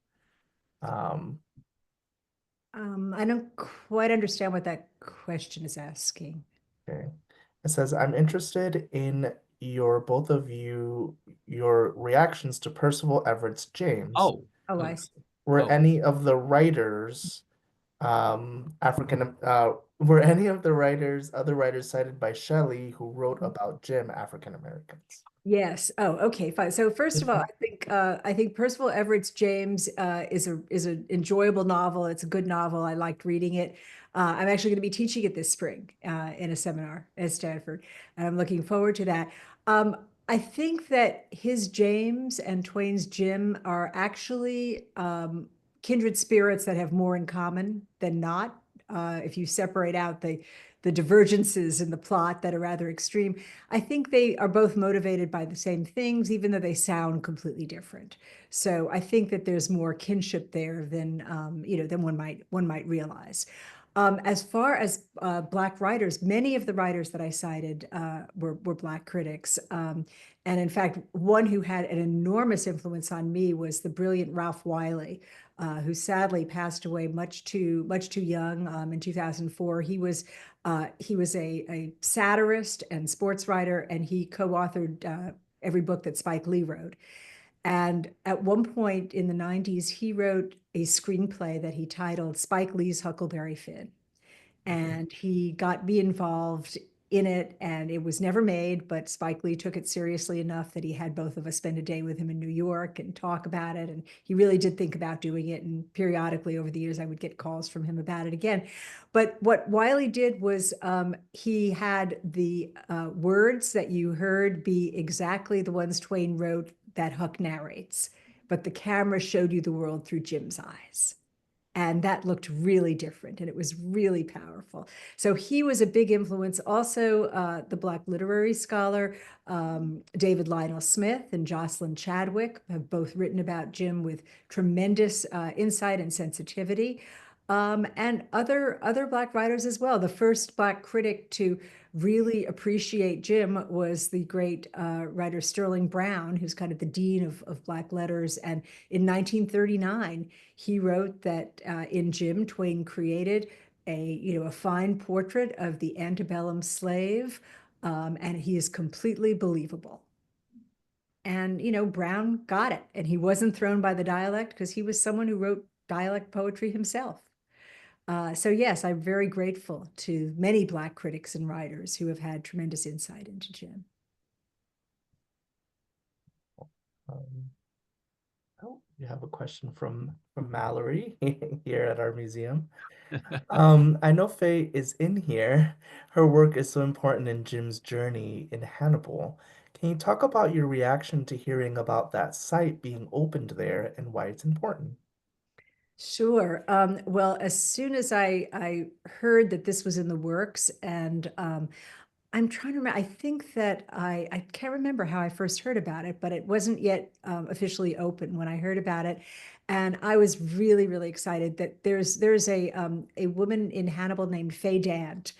Um, I don't quite understand what that question is asking. okay. It says, I'm interested in both of you, your reactions to Percival Everett's James. Oh, Oh, oh, I see. Were oh. any of the writers African were any of the other writers cited by Shelley who wrote about Jim African Americans? Yes. Oh, okay, fine. So first of all, I think Percival Everett's James is an enjoyable novel. It's a good novel. I liked reading it. I'm actually going to be teaching it this spring in a seminar at Stanford, and I'm looking forward to that. Um, I think that his James and Twain's Jim are actually kindred spirits that have more in common than not. If you separate out the divergences in the plot that are rather extreme, I think they are both motivated by the same things, even though they sound completely different. So I think that there's more kinship there than one might realize. As far as Black writers, many of the writers that I cited were Black critics. And in fact, one who had an enormous influence on me was the brilliant Ralph Wiley, who sadly passed away much too young in 2004. He was a satirist and sports writer, and he co-authored every book that Spike Lee wrote. And at one point in the 90s, he wrote a screenplay that he titled Spike Lee's Huckleberry Finn, and he got me involved in it, and it was never made, but Spike Lee took it seriously enough that he had both of us spend a day with him in New York and talk about it, and he really did think about doing it, and periodically over the years I would get calls from him about it again. But what Wiley did was he had the words that you heard be exactly the ones Twain wrote that Huck narrates, but the camera showed you the world through Jim's eyes. And that looked really different, and it was really powerful. So he was a big influence. Also, the Black literary scholar David Lionel Smith and Jocelyn Chadwick have both written about Jim with tremendous insight and sensitivity. And other Black writers as well. The first Black critic to really appreciate Jim was the great writer Sterling Brown, who's kind of the dean of Black letters. And in 1939, he wrote that in Jim, Twain created a fine portrait of the antebellum slave, And he is completely believable. And, Brown got it. And he wasn't thrown by the dialect because he was someone who wrote dialect poetry himself. So, yes, I'm very grateful to many Black critics and writers who have had tremendous insight into Jim. Um, oh, you have a question from Mallory here at our museum. I know Faye is in here. Her work is so important in Jim's journey in Hannibal. Can you talk about your reaction to hearing about that site being opened there and why it's important? Sure. Well, as soon as I heard that this was in the works, and I'm trying to remember, I think that I can't remember how I first heard about it, but it wasn't yet officially open when I heard about it. And I was really, really excited that there's a woman in Hannibal named Faye Dant,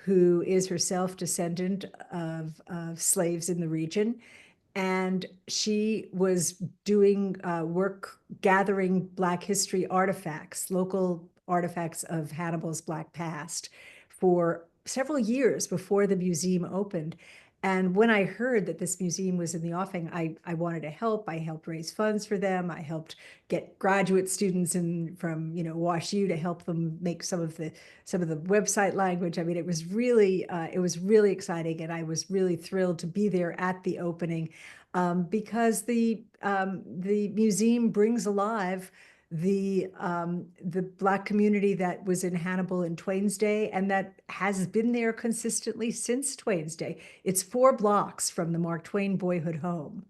who is herself descendant of slaves in the region. And she was doing work gathering Black history artifacts, local artifacts of Hannibal's Black past for several years before the museum opened. And when I heard that this museum was in the offing, I wanted to help. I helped raise funds for them. I helped get graduate students in from Wash U to help them make some of the website language. I mean, it was really exciting, and I was really thrilled to be there at the opening, because the museum brings alive the Black community that was in Hannibal in Twain's day and that has been there consistently since Twain's day. It's 4 blocks from the Mark Twain boyhood home.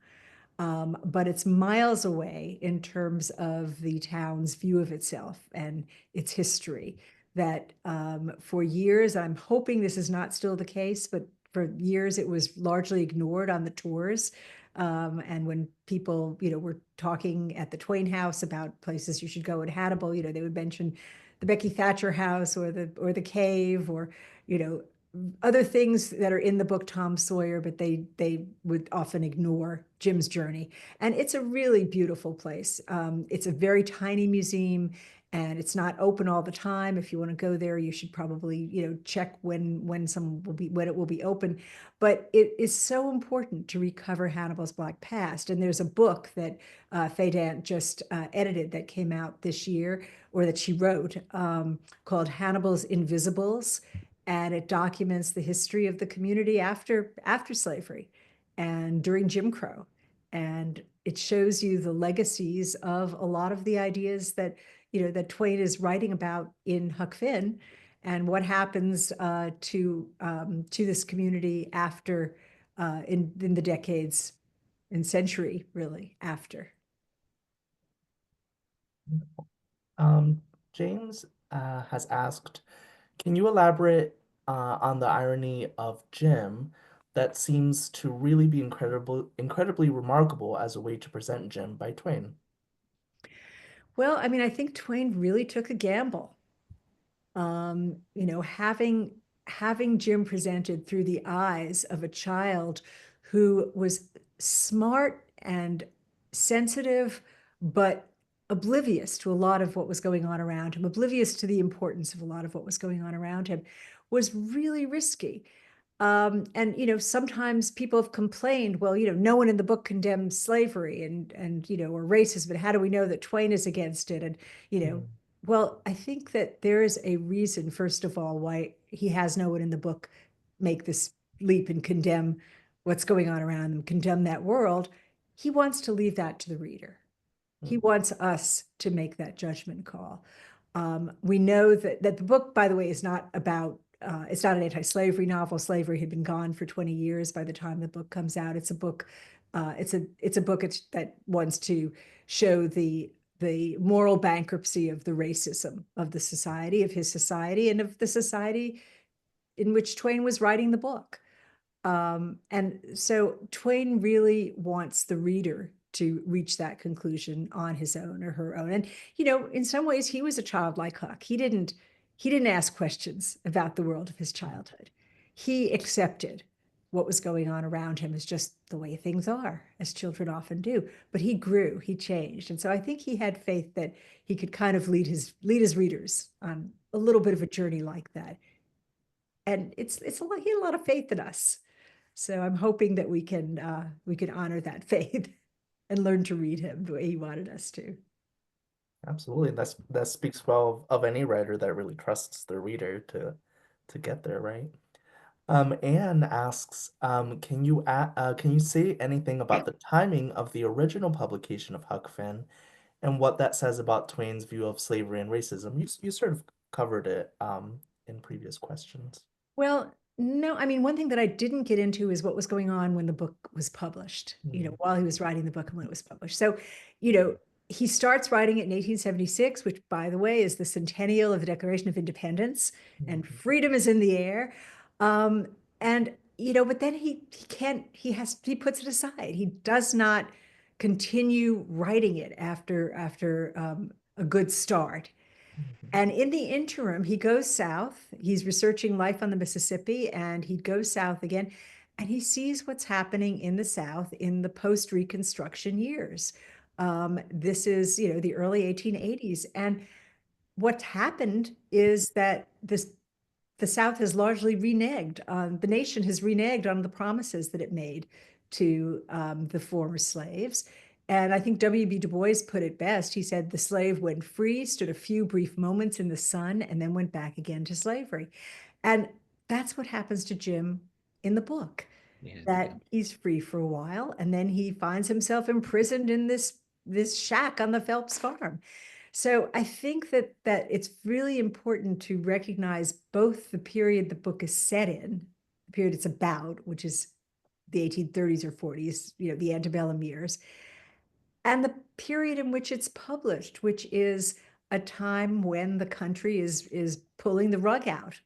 But it's miles away in terms of the town's view of itself and its history. That for years, I'm hoping this is not still the case, but for years it was largely ignored on the tours. And when people, were talking at the Twain House about places you should go in Hannibal, they would mention the Becky Thatcher house or the cave, or you know other things that are in the book Tom Sawyer, but they would often ignore Jim's journey. And it's a really beautiful place. It's a very tiny museum, and it's not open all the time. If you want to go there, you should probably check when it will be open. But it is so important to recover Hannibal's Black past. And there's a book that Faye Dant just edited that came out this year, or that she wrote, called Hannibal's Invisibles, and it documents the history of the community after slavery and during Jim Crow. And it shows you the legacies of a lot of the ideas that Twain is writing about in Huck Finn, and what happens to this community after, in the decades and century really after. Um, James has asked, can you elaborate on the irony of Jim that seems to really be incredibly remarkable as a way to present Jim by Twain? Well, I mean, I think Twain really took a gamble. Having Jim presented through the eyes of a child who was smart and sensitive, but oblivious to a lot of what was going on around him, oblivious to the importance of a lot of what was going on around him, was really risky. And sometimes people have complained, well, no one in the book condemns slavery and or racism, but how do we know that Twain is against it? And you know, Mm, well, I think that there is a reason, first of all, why he has no one in the book make this leap and condemn what's going on around them, condemn that world. He wants to leave that to the reader. He mm, wants us to make that judgment call. We know that the book, by the way, is not about, it's not an anti-slavery novel. Slavery had been gone for 20 years by the time the book comes out. It's a book, it's a book that wants to show the moral bankruptcy of the racism of the society, of his society, and of the society in which Twain was writing the book. And so Twain really wants the reader to reach that conclusion on his own or her own. And in some ways, he was a child like Huck. He didn't ask questions about the world of his childhood. He accepted what was going on around him as just the way things are, as children often do. But he grew, he changed, and so I think he had faith that he could kind of lead his readers on a little bit of a journey like that. And he had a lot of faith in us. So I'm hoping that we can honor that faith and learn to read him the way he wanted us to. Absolutely. That speaks well of any writer that really trusts their reader to get there, right? Anne asks, can you say anything about the timing of the original publication of Huck Finn and what that says about Twain's view of slavery and racism? You sort of covered it in previous questions. Well, no, I mean, one thing that I didn't get into is what was going on when the book was published, Mm, while he was writing the book and when it was published. So, you know, he starts writing it in 1876, which, by the way, is the centennial of the Declaration of Independence, and mhm, freedom is in the air. Um, but then he puts it aside. He does not continue writing it after a good start. mhm, And in the interim, he goes south. He's researching life on the Mississippi, and he goes south again, and he sees what's happening in the South in the post-Reconstruction years. This is, the early 1880s. And what happened is that the South has largely reneged on, the nation has reneged on the promises that it made to the former slaves. And I think W.B. Du Bois put it best. He said, the slave, when free, stood a few brief moments in the sun and then went back again to slavery. And that's what happens to Jim in the book, Yeah. that he's free for a while and then he finds himself imprisoned in this shack on the Phelps farm. So I think that it's really important to recognize both the period the book is set in, the period it's about, which is the 1830s or 40s, the antebellum years, and the period in which it's published, which is a time when the country is pulling the rug out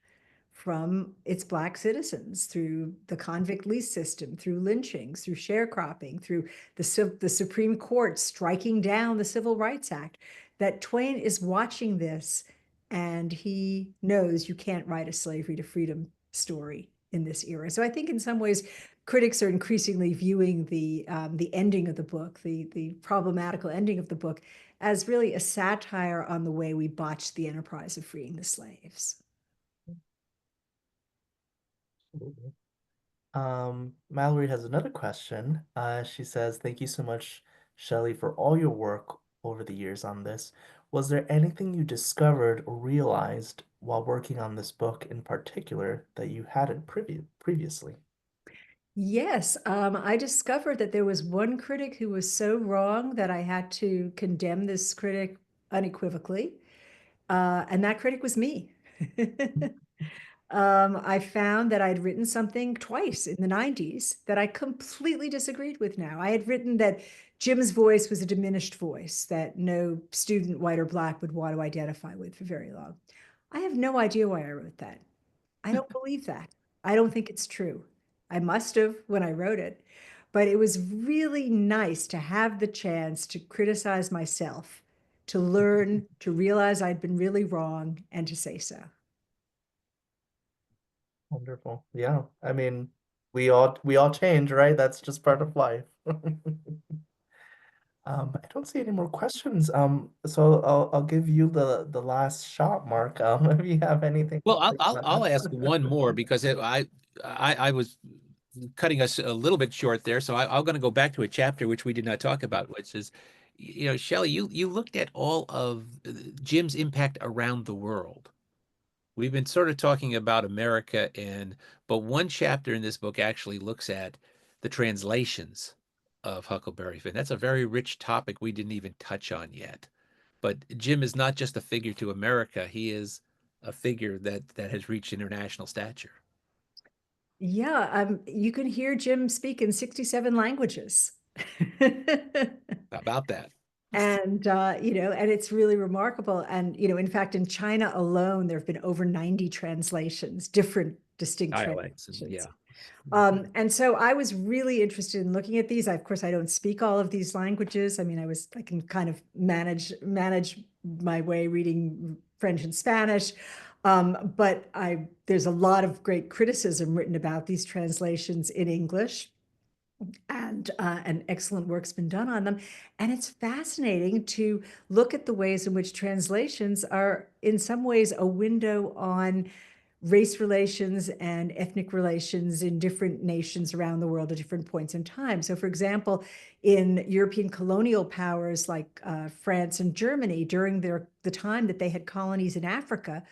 from its Black citizens through the convict lease system, through lynchings, through sharecropping, through the Supreme Court striking down the Civil Rights Act, that Twain is watching this and he knows you can't write a slavery to freedom story in this era. So I think in some ways, critics are increasingly viewing the ending of the book, the problematical ending of the book, as really a satire on the way we botched the enterprise of freeing the slaves. absolutely. Mallory has another question. She says, thank you so much, Shelley, for all your work over the years on this. Was there anything you discovered or realized while working on this book in particular that you hadn't previously? Yes, I discovered that there was one critic who was so wrong that I had to condemn this critic unequivocally, and that critic was me. I found that I'd written something twice in the 90s that I completely disagreed with now. I had written that Jim's voice was a diminished voice that no student, white or Black, would want to identify with for very long. I have no idea why I wrote that. I don't believe that. I don't think it's true. I must have when I wrote it, but it was really nice to have the chance to criticize myself, to learn, to realize I'd been really wrong, and to say so. Wonderful. Yeah. I mean, we all change, right? That's just part of life. I don't see any more questions. So I'll give you the last shot, Mark. If you have anything Well, that you want to I'll ask add. one more because I was cutting us a little bit short there, so I'm going to go back to a chapter which we did not talk about, which is, Shelley, you looked at all of Jim's impact around the world. We've been sort of talking about America, but one chapter in this book actually looks at the translations of Huckleberry Finn. That's a very rich topic we didn't even touch on yet. But Jim is not just a figure to America; he is a figure that has reached international stature. Yeah, you can hear Jim speak in 67 languages. How about that? And it's really remarkable. And, in fact, in China alone, there have been over 90 translations, different distinct Dialects and translations. yeah. And so I was really interested in looking at these. Of course, I don't speak all of these languages. I mean, I can kind of manage my way reading French and Spanish. But there's a lot of great criticism written about these translations in English, and excellent work's been done on them. And it's fascinating to look at the ways in which translations are, in some ways, a window on race relations and ethnic relations in different nations around the world at different points in time. So, for example, in European colonial powers like France and Germany, during the time that they had colonies in Africa,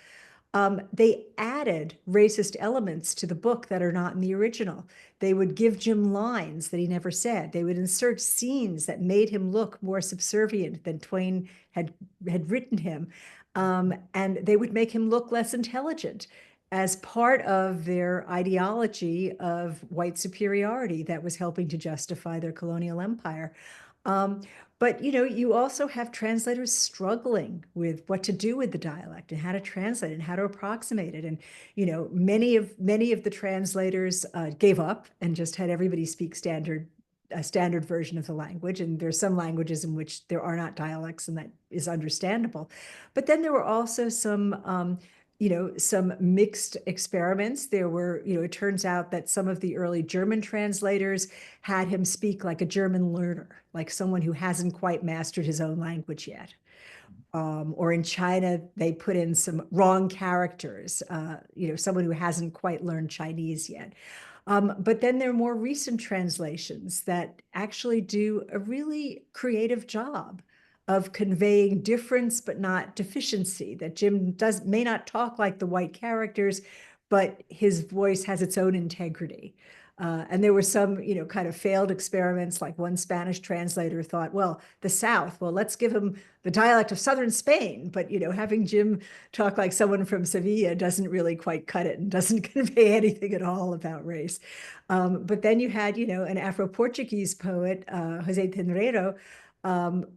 they added racist elements to the book that are not in the original. They would give Jim lines that he never said. They would insert scenes that made him look more subservient than Twain had written him. And they would make him look less intelligent as part of their ideology of white superiority that was helping to justify their colonial empire. But you also have translators struggling with what to do with the dialect and how to translate and how to approximate it. And many of the translators gave up and just had everybody speak a standard version of the language. And there's some languages in which there are not dialects, and that is understandable. But then there were also some mixed experiments. There were, it turns out that some of the early German translators had him speak like a German learner, like someone who hasn't quite mastered his own language yet. Or in China, they put in some wrong characters, someone who hasn't quite learned Chinese yet. But then there are more recent translations that actually do a really creative job of conveying difference but not deficiency, that Jim may not talk like the white characters, but his voice has its own integrity. And there were some, kind of failed experiments, like one Spanish translator thought, well, the South, well, let's give him the dialect of Southern Spain. But, having Jim talk like someone from Sevilla doesn't really quite cut it and doesn't convey anything at all about race. But then you had, an Afro-Portuguese poet, Jose Tenreiro,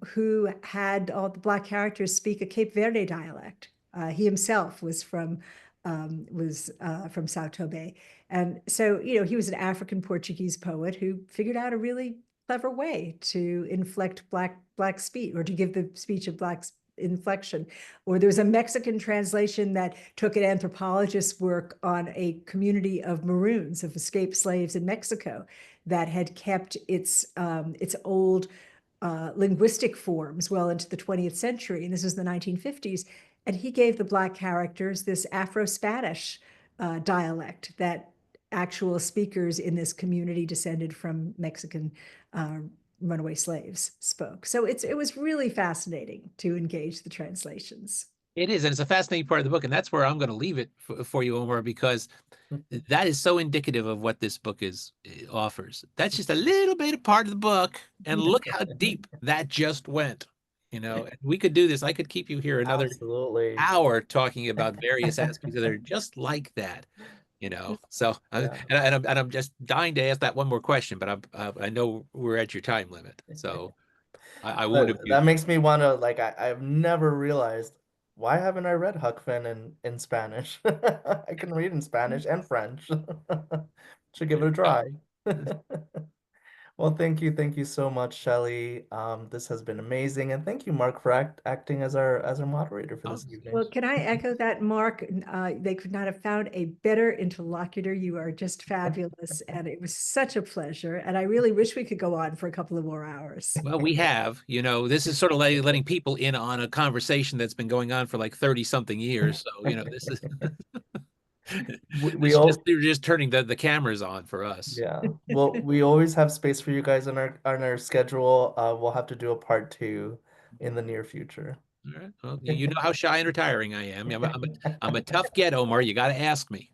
who had all the Black characters speak a Cape Verde dialect. He himself was from Sao Tome. And so, he was an African Portuguese poet who figured out a really clever way to inflect black speech, or to give the speech a black inflection. Or there was a Mexican translation that took an anthropologist's work on a community of Maroons, of escaped slaves in Mexico, that had kept its old linguistic forms well into the 20th century. And this was the 1950s. And he gave the Black characters this Afro-Spanish dialect that actual speakers in this community descended from Mexican runaway slaves spoke. So it was really fascinating to engage the translations. It is, and it's a fascinating part of the book, and that's where I'm going to leave it for you, Omar, because that is so indicative of what this book offers. That's just a little bit of part of the book, and look how deep that just went. And we could do this. I could keep you here another Absolutely. hour talking about various aspects that are just like that. So Yeah. and I'm just dying to ask that one more question, but I know we're at your time limit, so I won't abuse That you. makes me want to, like, I've never realized, why haven't I read Huck Finn in Spanish? I can read in Spanish and French. Should give it a try. Well, thank you so much, Shelley. This has been amazing, and thank you, Mark, for acting as our moderator for this evening. Well, can I echo that, Mark? They could not have found a better interlocutor. You are just fabulous, and it was such a pleasure. And I really wish we could go on for a couple of more hours. Well, we have, this is sort of like letting people in on a conversation that's been going on for like 30 something years. So, this is they're just turning the cameras on for us. Yeah. Well, we always have space for you guys on our schedule. We'll have to do a part 2 in the near future. All right. Well, you know how shy and retiring I am. I'm a tough get, Omar. You got to ask me.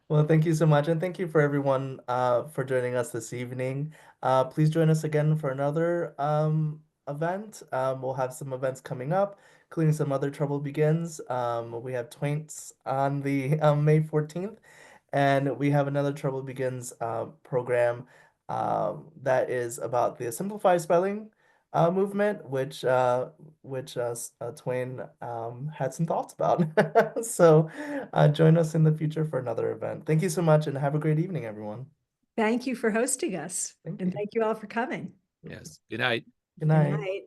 Well, thank you so much, and thank you for everyone for joining us this evening. Please join us again for another event. We'll have some events coming up, including some other Trouble Begins. We have Twain's on the May 14th, and we have another Trouble Begins program that is about the simplified spelling movement, which Twain had some thoughts about. So join us in the future for another event. Thank you so much, and have a great evening, everyone. Thank you for hosting us. Thank and you. thank you all for coming. Yes. Good night. Good Good night. night.